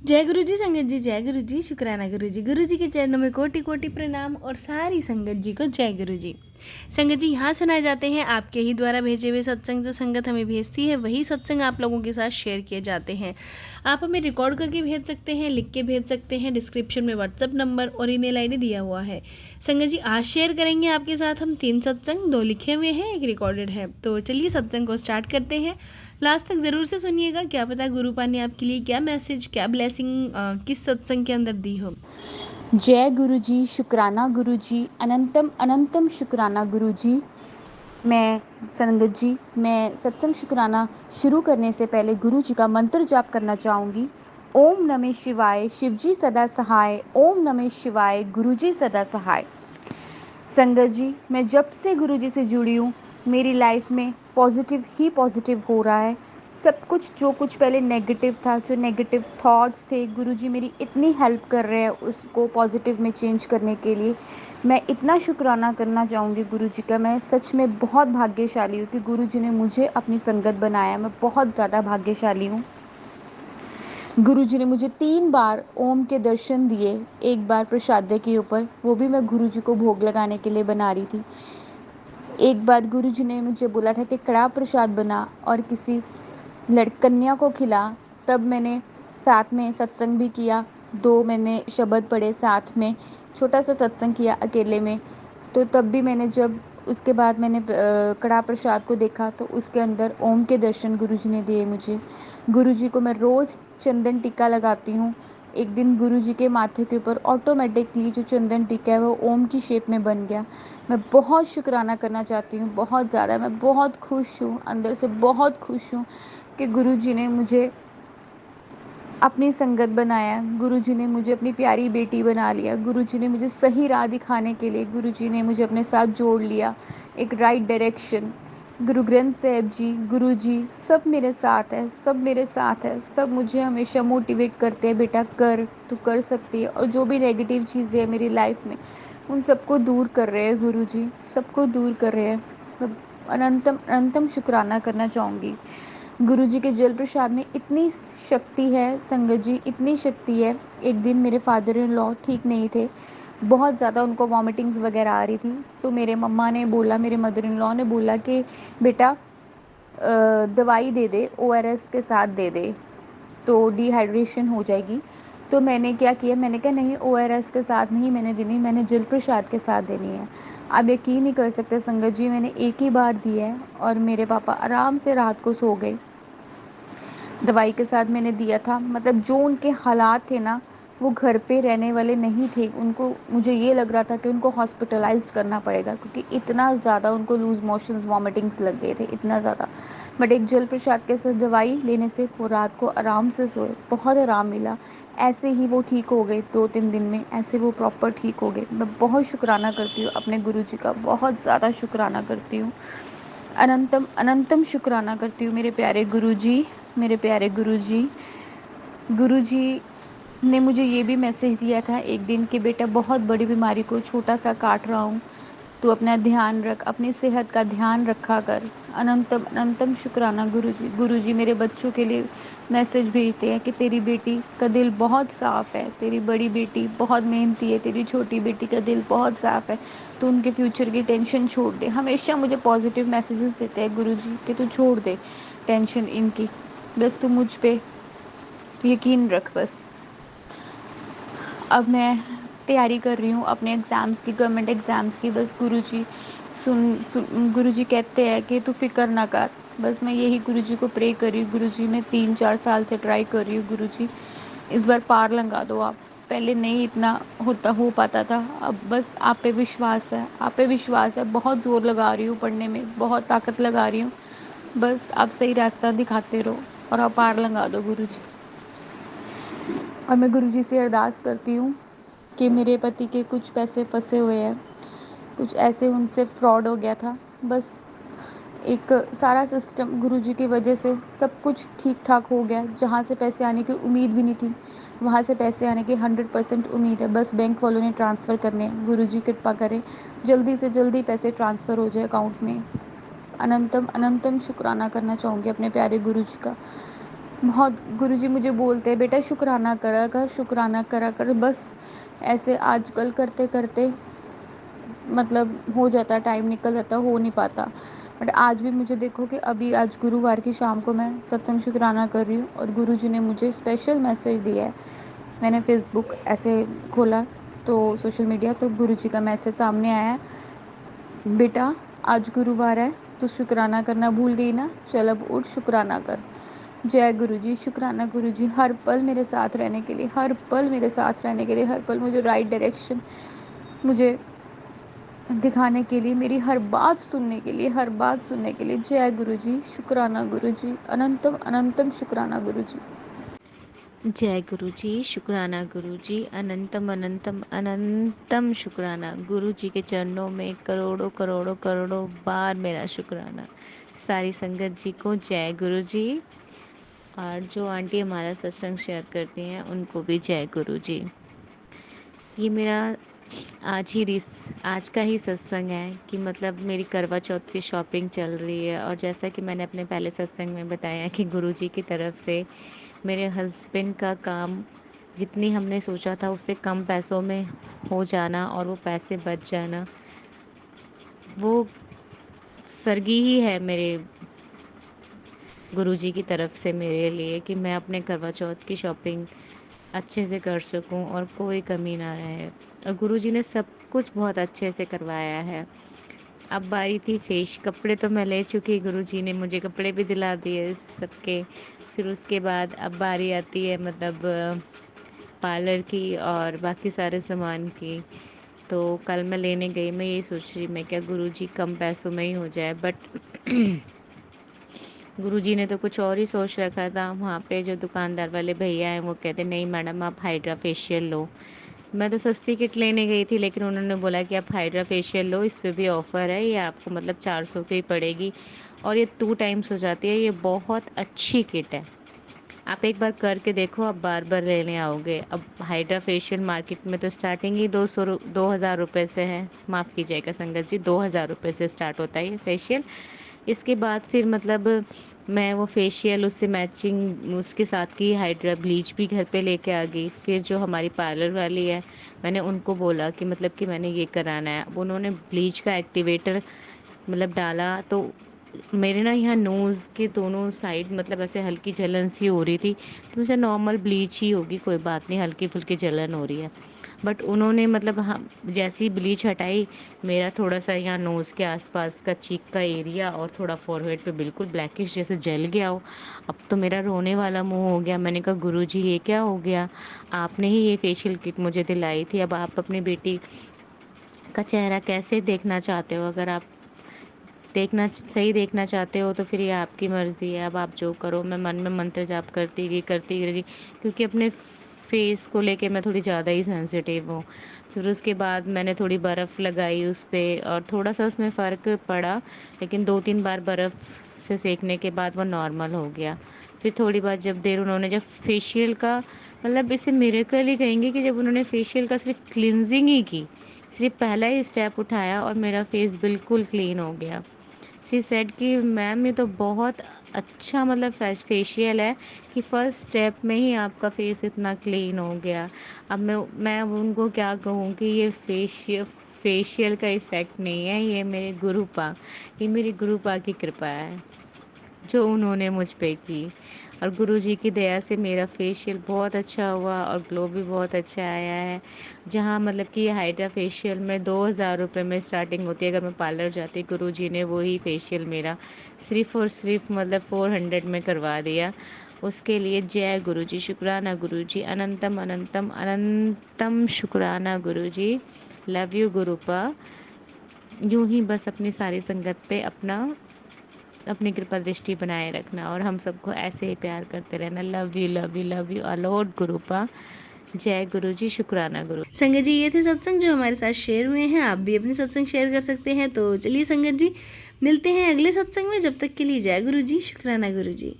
जय गुरु जी संगत जी, जय गुरु जी। शुक्राना गुरु जी के चरणों में कोटि कोटि प्रणाम और सारी संगत जी को जय गुरु जी। संगत जी, यहाँ सुनाए जाते हैं आपके ही द्वारा भेजे हुए सत्संग। जो संगत हमें भेजती है वही सत्संग आप लोगों के साथ शेयर किए जाते हैं। आप हमें रिकॉर्ड करके भेज सकते हैं, लिख के भेज सकते हैं। डिस्क्रिप्शन में व्हाट्सअप नंबर और ईमेल आईडी दिया हुआ है। संगत जी, आज शेयर करेंगे आपके साथ हम 3 सत्संग, 2 लिखे हुए हैं, 1 रिकॉर्डेड है। तो चलिए सत्संग को स्टार्ट करते हैं। लास्ट तक ज़रूर से सुनिएगा, क्या पता गुरुपा ने आपके लिए क्या मैसेज, क्या ब्लेसिंग किस सत्संग के अंदर दी हो। जय गुरु जी, शुक्राना गुरु जी, अनंतम अनंतम शुक्राना गुरु जी। मैं संगत जी, मैं सत्संग शुक्राना शुरू करने से पहले गुरु जी का मंत्र जाप करना चाहूँगी। ओम नमः शिवाय, शिवजी सदा सहाय। ओम नमः शिवाय, गुरु जी सदा सहाय। संगत जी, मैं जब से गुरु जी से जुड़ी हूँ मेरी लाइफ में पॉजिटिव ही पॉजिटिव हो रहा है। सब कुछ जो कुछ पहले नेगेटिव था, जो नेगेटिव थॉट्स थे, गुरुजी मेरी इतनी हेल्प कर रहे हैं उसको पॉजिटिव में चेंज करने के लिए। मैं इतना शुक्राना करना चाहूँगी गुरुजी का। मैं सच में बहुत भाग्यशाली हूँ कि गुरुजी ने मुझे अपनी संगत बनाया। मैं बहुत ज़्यादा भाग्यशाली हूँ। गुरुजी ने मुझे 3 बार ओम के दर्शन दिए। एक बार प्रसाद के ऊपर, वो भी मैं गुरुजी को भोग लगाने के लिए बना रही थी। एक बार गुरुजी ने मुझे बोला था कि कड़ा प्रसाद बना और किसी कन्या को खिला। तब मैंने साथ में सत्संग भी किया। 2 मैंने शब्द पढ़े साथ में, छोटा सा सत्संग किया अकेले में। तो तब भी मैंने जब उसके बाद मैंने कड़ा प्रसाद को देखा तो उसके अंदर ओम के दर्शन गुरुजी ने दिए मुझे। गुरुजी को मैं रोज़ चंदन टीका लगाती हूँ। एक दिन गुरुजी के माथे के ऊपर ऑटोमेटिकली जो चंदन टीका है वो ओम की शेप में बन गया। मैं बहुत शुक्राना करना चाहती हूँ, बहुत ज़्यादा। मैं बहुत खुश हूँ, अंदर से बहुत खुश हूँ कि गुरुजी ने मुझे अपनी संगत बनाया। गुरुजी ने मुझे अपनी प्यारी बेटी बना लिया। गुरुजी ने मुझे सही राह दिखाने के लिए गुरुजी ने मुझे अपने साथ जोड़ लिया, एक राइट डायरेक्शन। गुरु ग्रंथ साहिब जी, गुरुजी सब मेरे साथ है, सब मेरे साथ है। सब मुझे हमेशा मोटिवेट करते हैं, बेटा कर, तू कर सकती है। और जो भी नेगेटिव चीज़ें हैं मेरी लाइफ में उन सबको दूर कर रहे हैं गुरुजी, सबको दूर कर रहे हैं। मैं अनंतम अनंतम शुक्राना करना चाहूँगी। गुरुजी के जल प्रसाद में इतनी शक्ति है संगत जी, इतनी शक्ति है। एक दिन मेरे फादर इन लॉ ठीक नहीं थे, बहुत ज़्यादा उनको वॉमिटिंग्स वगैरह आ रही थी। तो मेरे मम्मा ने बोला, मेरे मदर इन लॉ ने बोला कि बेटा दवाई दे दे, ORS के साथ दे दे तो डिहाइड्रेशन हो जाएगी। तो मैंने क्या किया, मैंने कहा नहीं, ORS के साथ नहीं मैंने देनी, मैंने जल प्रसाद के साथ देनी है। आप यकीन नहीं कर सकते संगत जी, मैंने एक ही बार दिया है और मेरे पापा आराम से रात को सो गए। दवाई के साथ मैंने दिया था। मतलब जो उनके हालात थे ना, वो घर पे रहने वाले नहीं थे। उनको, मुझे ये लग रहा था कि उनको हॉस्पिटलाइज्ड करना पड़ेगा क्योंकि इतना ज़्यादा उनको लूज़ मोशंस, वॉमिटिंग्स लग गए थे, इतना ज़्यादा। बट एक जल प्रसाद के साथ दवाई लेने से वो रात को आराम से सोए, बहुत आराम मिला। ऐसे ही वो ठीक हो गए 2-3 दिन में, ऐसे वो प्रॉपर ठीक हो गए। मैं बहुत शुक्राना करती हूँ अपने गुरुजी का, बहुत ज़्यादा शुक्राना करती हूँ। अनंतम अनंतम शुक्राना करती हूँ मेरे प्यारे गुरुजी, मेरे प्यारे गुरुजी। गुरुजी ने मुझे ये भी मैसेज दिया था एक दिन कि बेटा बहुत बड़ी बीमारी को छोटा सा काट रहा हूँ, तू अपना ध्यान रख, अपनी सेहत का ध्यान रखा कर। अनंतम अनंतम शुक्राना गुरुजी। गुरुजी मेरे बच्चों के लिए मैसेज भेजते हैं कि तेरी बेटी का दिल बहुत साफ़ है, तेरी बड़ी बेटी बहुत मेहनती है, तेरी छोटी बेटी का दिल बहुत साफ़ है, तो उनके फ्यूचर की टेंशन छोड़ दे। हमेशा मुझे पॉजिटिव मैसेजेस देते हैं गुरुजी कि तू छोड़ दे टेंशन इनकी, बस तू मुझ पे यकीन रख बस। अब मैं तैयारी कर रही हूँ अपने एग्ज़ाम्स की, गवर्नमेंट एग्ज़ाम्स की। बस गुरुजी गुरुजी कहते हैं कि तू फ़िक्र ना कर। बस मैं यही गुरुजी को प्रे कर रही हूँ। गुरुजी मैं 3-4 साल से ट्राई कर रही हूँ, गुरुजी इस बार पार लगा दो आप। पहले नहीं इतना हो पाता था, अब बस आप पे विश्वास है, आप पे विश्वास है। बहुत ज़ोर लगा रही हूँ पढ़ने में, बहुत ताकत लगा रही हूँ। बस आप सही रास्ता दिखाते रहो और आप पार लगा दो गुरुजी। और मैं गुरुजी से अरदास करती हूँ कि मेरे पति के कुछ पैसे फंसे हुए हैं, कुछ ऐसे उनसे फ्रॉड हो गया था। बस एक सारा सिस्टम गुरुजी की वजह से सब कुछ ठीक ठाक हो गया। जहाँ से पैसे आने की उम्मीद भी नहीं थी, वहाँ से पैसे आने की 100% उम्मीद है। बस बैंक वालों ने ट्रांसफ़र करने हैं। गुरुजी कृपा करें, जल्दी से जल्दी पैसे ट्रांसफ़र हो जाए अकाउंट में। अनंतम अनंतम शुक्राना करना चाहूँगी अपने प्यारे गुरुजी का। बहुत गुरुजी मुझे बोलते हैं बेटा शुक्राना करा कर, शुक्राना करा कर। बस ऐसे आजकल करते करते मतलब हो जाता, टाइम निकल जाता, हो नहीं पाता। बट आज भी मुझे देखो कि अभी आज गुरुवार की शाम को मैं सत्संग शुक्राना कर रही हूँ और गुरुजी ने मुझे स्पेशल मैसेज दिया है। मैंने फेसबुक ऐसे खोला तो सोशल मीडिया, तो गुरुजी का मैसेज सामने आया है, बेटा आज गुरुवार है, तो शुक्राना करना भूल गई ना, चल अब उठ शुक्राना कर। जय गुरुजी, शुक्राना गुरुजी हर पल मेरे साथ रहने के लिए, हर पल मेरे साथ रहने के लिए, हर पल मुझे राइट डायरेक्शन मुझे दिखाने के लिए, मेरी हर बात सुनने के लिए, हर बात सुनने के लिए। जय गुरुजी, शुक्राना गुरुजी, अनंतम अनंतम शुक्राना गुरुजी। जय गुरु जी, शुक्राना गुरु जी, अनंतम अनंतम अनंतम शुक्राना। गुरु जी के चरणों में करोड़ों करोड़ों करोड़ों बार मेरा शुक्राना। सारी संगत जी को जय गुरु जी, और जो आंटी हमारा सत्संग शेयर करती हैं उनको भी जय गुरु जी। ये मेरा आज का ही सत्संग है कि मतलब मेरी करवा चौथ की शॉपिंग चल रही है, और जैसा कि मैंने अपने पहले सत्संग में बताया कि गुरु जी की तरफ से मेरे हस्बैंड का काम जितनी हमने सोचा था उससे कम पैसों में हो जाना और वो पैसे बच जाना, वो स्वर्गीय ही है मेरे गुरुजी की तरफ से मेरे लिए, कि मैं अपने करवा चौथ की शॉपिंग अच्छे से कर सकूं और कोई कमी ना रहे। और गुरुजी ने सब कुछ बहुत अच्छे से करवाया है। अब बारी थी कपड़े तो मैं ले चुकी, गुरुजी ने मुझे कपड़े भी दिला दिए सबके। फिर उसके बाद अब बारी आती है मतलब पार्लर की और बाकी सारे सामान की। तो कल मैं लेने गई, मैं यही सोच रही, मैं क्या गुरुजी कम पैसों में ही हो जाए, बट गुरुजी ने तो कुछ और ही सोच रखा था। वहाँ पे जो दुकानदार वाले भैया हैं वो कहते नहीं मैडम आप हाइड्रा फेशियल लो। मैं तो सस्ती किट लेने गई थी, लेकिन उन्होंने बोला कि आप हाइड्रा फेशियल लो, इस पे भी ऑफ़र है, ये आपको मतलब 400 की पड़ेगी और ये 2 टाइम्स हो जाती है, ये बहुत अच्छी किट है, आप एक बार करके देखो, आप बार बार लेने आओगे। अब हाइड्रा फेशियल मार्केट में तो स्टार्टिंग ही 2,000 रुपये से है, माफ़ कीजिएगा संगत जी, 2,000 रुपये से स्टार्ट होता है ये फेशियल। इसके बाद फिर मतलब मैं वो फेशियल उससे मैचिंग उसके साथ की हाइड्रा ब्लीच भी घर पे लेके आ गई। फिर जो हमारी पार्लर वाली है, मैंने उनको बोला कि मतलब कि मैंने ये कराना है। अब उन्होंने ब्लीच का एक्टिवेटर मतलब डाला, तो मेरे ना यहाँ नोज़ के दोनों साइड मतलब ऐसे हल्की जलन सी हो रही थी, तो मुझे नॉर्मल ब्लीच ही होगी, कोई बात नहीं, हल्की फुल्की जलन हो रही है। बट उन्होंने मतलब हम जैसी ब्लीच हटाई, मेरा थोड़ा सा यहाँ नोज़ के आसपास का चीक का एरिया और थोड़ा फॉरहेड पे बिल्कुल ब्लैकिश जैसे जल गया हो। अब तो मेरा रोने वाला मुंह हो गया। मैंने कहा गुरुजी ये क्या हो गया, आपने ही ये फेशियल किट मुझे दिलाई थी, अब आप अपनी बेटी का चेहरा कैसे देखना चाहते हो, अगर आप सही देखना चाहते हो तो फिर ये आपकी मर्ज़ी है, अब आप जो करो। मैं मन में मंत्र जाप करती रही, क्योंकि अपने फेस को लेके मैं थोड़ी ज़्यादा ही सेंसिटिव हूँ। फिर उसके बाद मैंने थोड़ी बर्फ़ लगाई उस पे और थोड़ा सा उसमें फ़र्क पड़ा, लेकिन 2-3 बार बर्फ़ से सेकने के बाद वो नॉर्मल हो गया। फिर थोड़ी बाद जब उन्होंने जब फेशियल का मतलब इसे मिरेकल ही कहेंगे कि जब उन्होंने फेशियल का सिर्फ क्लिनजिंग ही की, सिर्फ पहला ही स्टेप उठाया और मेरा फेस बिल्कुल क्लीन हो गया। शी सेड कि मैम ये तो बहुत अच्छा मतलब फेशियल है कि फर्स्ट स्टेप में ही आपका फेस इतना क्लीन हो गया। अब मैं अब उनको क्या कहूँ कि ये फेशियल का इफ़ेक्ट नहीं है, ये मेरी गुरुपा की कृपा है जो उन्होंने मुझ पे की। और गुरुजी की दया से मेरा फेशियल बहुत अच्छा हुआ और ग्लो भी बहुत अच्छा आया है। जहाँ मतलब कि हाइड्रा फेशियल में 2,000 रुपये में स्टार्टिंग होती है, अगर मैं पार्लर जाती, गुरुजी ने वही फेशियल मेरा सिर्फ़ और सिर्फ मतलब 400 में करवा दिया। उसके लिए जय गुरुजी, शुक्राना गुरुजी, अनंतम अनंतम अनंतम शुक्राना गुरुजी। Love you गुरुपा। यूँ ही बस अपनी सारी संगत पे अपनी कृपा दृष्टि बनाए रखना और हम सबको ऐसे ही प्यार करते रहना। Love you love you love you a lot Gurupa. जय गुरु जी, शुक्राना गुरु। संगत जी ये थे सत्संग जो हमारे साथ शेयर हुए हैं, आप भी अपने सत्संग शेयर कर सकते हैं। तो चलिए संगत जी मिलते हैं अगले सत्संग में, जब तक के लिए जय गुरु जी, शुक्राना गुरु जी।